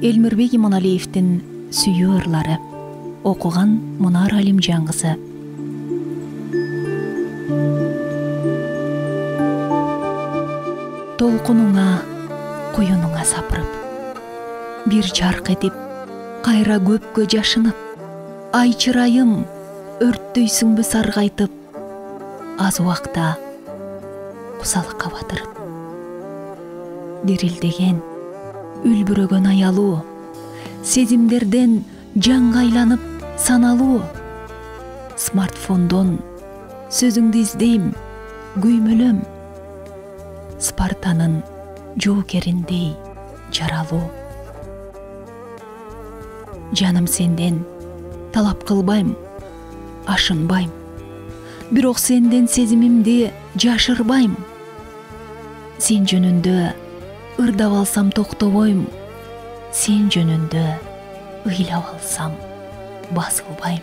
Элмирбек Иманалиевдин Сүйүү ырлары. Окуган Мунар Алимжан кызы. Толкунуңа, куюнуңа сапырып, бир жарк этип, кайра көпкө жашынып, ай чырайым өрттөйсүңбү саргайтып, аз убакта кусалыкка батырып. Дирилдеген, үлбүрөгөн аялуу, сезимдерден жаңга айланып саналуу. Смартфондон сөзүңдү издейм, күймөлөм. Спартанын жоокериндей жаралуу. Жаным сенден талап кылбайм, ашынбайм. Бирок сенден сезимимди жашырбайм. Сен жөнүндө ырдап алсам токтобойм. Сен жөнүндө ыйлап алсам басылбайм.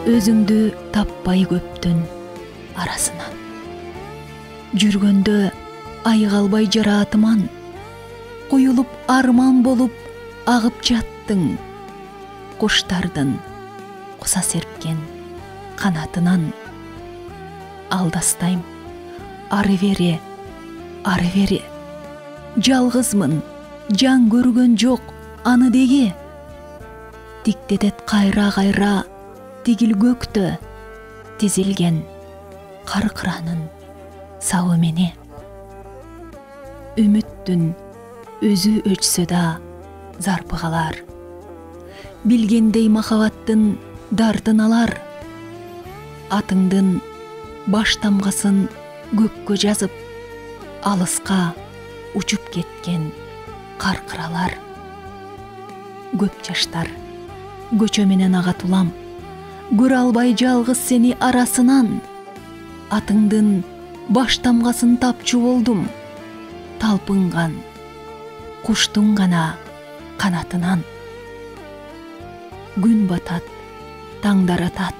Өзүңдү таппай көптүн арасынан, жүргөндө айыга албай жараатыман, куюлуп арман болуп агып жаттың, куштардын куса серпкен канатынан. Алдастайм, ары бери, жалгызмын, жан көргөн жок аны деги. Тиктетет кайра тигил көктө тизилген кар кыранын сабы мене. Үмүттүн өзү өчсө да зарпы калар, билгендей махабаттын дартын алар. Атыңдын баш тамгасын көккө жазып, алыска учуп кеткен каркыралар. Көп жаштар көчө менен агатулам, көрө албай жалгыз сени арасынан. Атыңдын баш тамгасын тапчу болдум, талпынган куштун гана канатынан. Күн батат, таңдар атат,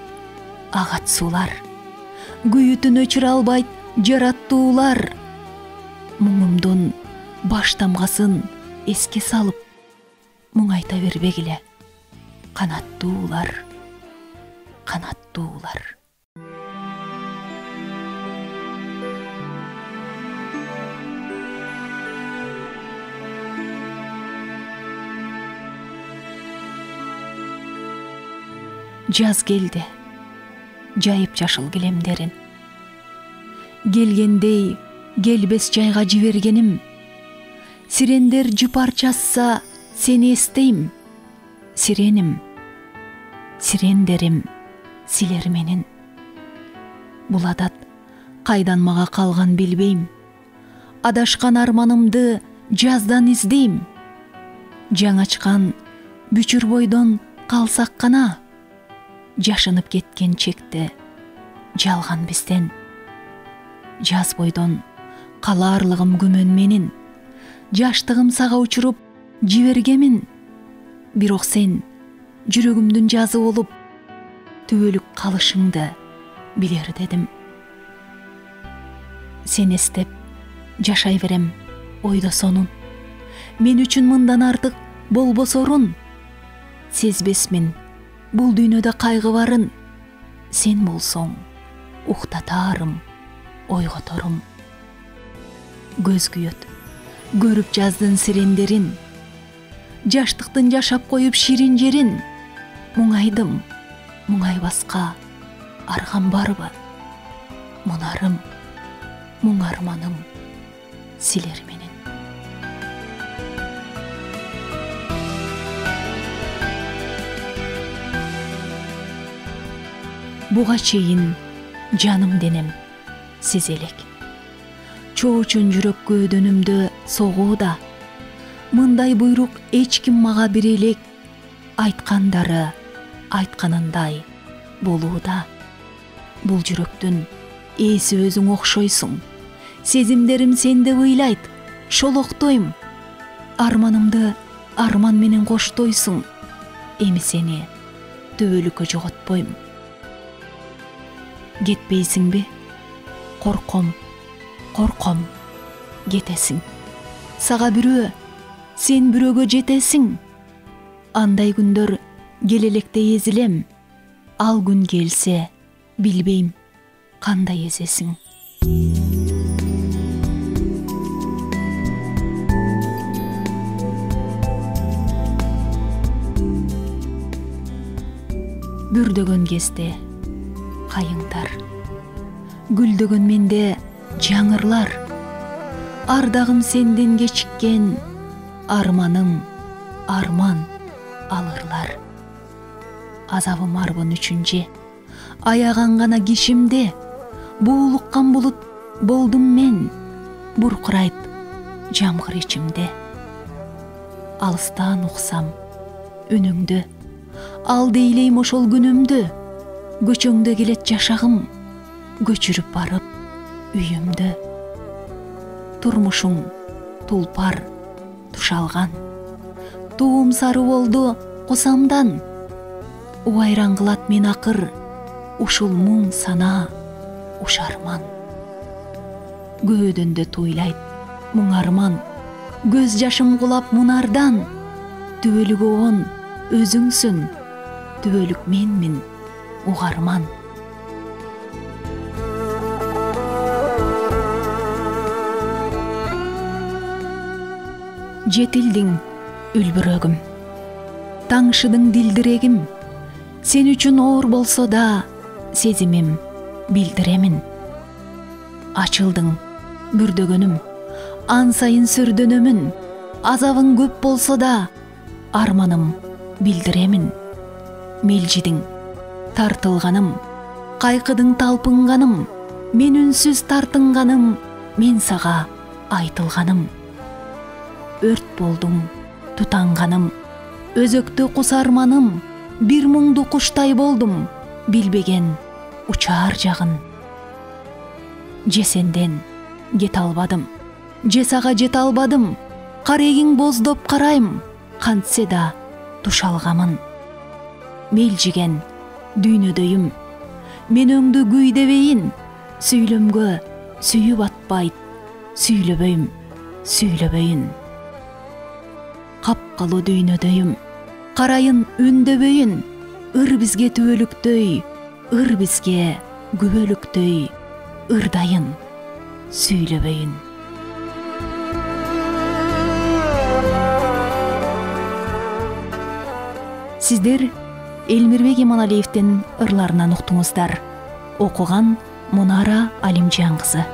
агат суулар, күйүтүн өчүрө албайт жараттуулар. Муңумдун баш тамгасын эске салып, мұң айта бербегиле, канаттуулар. Жаз келди, жайып жашыл килемдерин. Келгендей келбес жайга жибергеним. Сирендер жыпар часса сени эстейм. Сиреним, сирендерим силер менен. Бул адат кайдан мага калган билбейм. Адашкан арманымды жаздан издейм. Жаңачкан бүчүр бойдон калсак гана, жашынып кеткен чекте жалган бизден. Жаз бойдон калаарлыгым күмөн менин, жаштыгым сага учуруп жибергемин. Бирок сен жүрөгүмдүн жазы болуп, түбөлүк калышыңды билер дедим. Сен эстеп жашай берем ойдо сонун, мен үчүн мындан артык болбосорун. Сезбесмин бул дүйнөдө кайгы барын, сен болсоң уктатаарым, ойготорум. Көз күйөт, көрүп жаздын сирендерин, жаштыктын жашап коюп ширин жерин. Муңайдым, муңайбаска аргам барбы? Мунарым, мұң арманым силер менен. Буга чейин жаным денем сиз элек. Чоочун жүрөккө өдөнүмдө согууда. Мындай буйрук эч ким мага бере элек. Айткандары айтканындай болууда. Бул жүрөктүн ээси өзүң окшойсуң. Сезимдерим сенде ыйлайт, шолоктойм. Арманымды арман менен коштойсуң. Эми сени түбөлүккө жоготпойм. Кетпейсиңби? Корком, корком, кетесиң. Сага бирөө, сен бирөөгө жетесиң. Андай күндөр келелекте эзилем, ал күн келсе, билбейм, кандай эзесиң. Бүрдөгөн кезде кайыңдар, гүлдөгөн менде жаңырлар, ардагым сенден кечиккен, арманым арман алырлар. Азабым арбын үчүн же, аяган гана кишимде, буулуккан булут болдум мен, буркурайт жамгыр ичимде. Алыстан уксам үнүңдү, ал дейлейм ошол күнүмдү, көчөңдө келет жашагым, көчүрүп барып үйүмдү. Турмушуң тулпар тушалган, туум сары болду косамдан. Убайран кылат мен акыр, ушул муң сана ушарман. Көөдөндө туйлайт муң арман, көз жашым кулап мунардан. Түбөлүк оон өзүңсүн, түбөлүк менмин угарман. Жетилдиң үлбүрөгүм, таңшыдың дилдирегим, сен үчүн оор болсо да сезимим билдиремин. Ачылдың бүрдөгөнүм, ан сайын сүрдөнөмүн, азабың көп болсо да арманым билдиремин. Мелжидиң тартылганым, кайкыдың талпынганым, мен үнсүз тартынганым, мен сага айтылганым. Өрт болдуң тутанганым, өзөктө кусарманым, бир муңду куштай болдум, билбеген учаар жагын. Же сенден кете албадым, же сага жете албадым, карегиң боздоп карайм, кантсе да тушалгамын. Мелжиген дүйнөдөйүм, мен өңдү күйдебейин, сүйлөмгө сүйүп атпайт, сүйлөбөйм, сүйлөбөйүн. Капкалуу дүйнөдөйүм, карайын үндөбөйүн, ыр бизге түбөлүктөй, ыр бизге күбөлүктөй, ырдайын, сүйлөбөйүн. Сиздер Элмирбек Иманалиевдин ырларынан уктуңуздар. Окуган Мунара Алимжан кызы.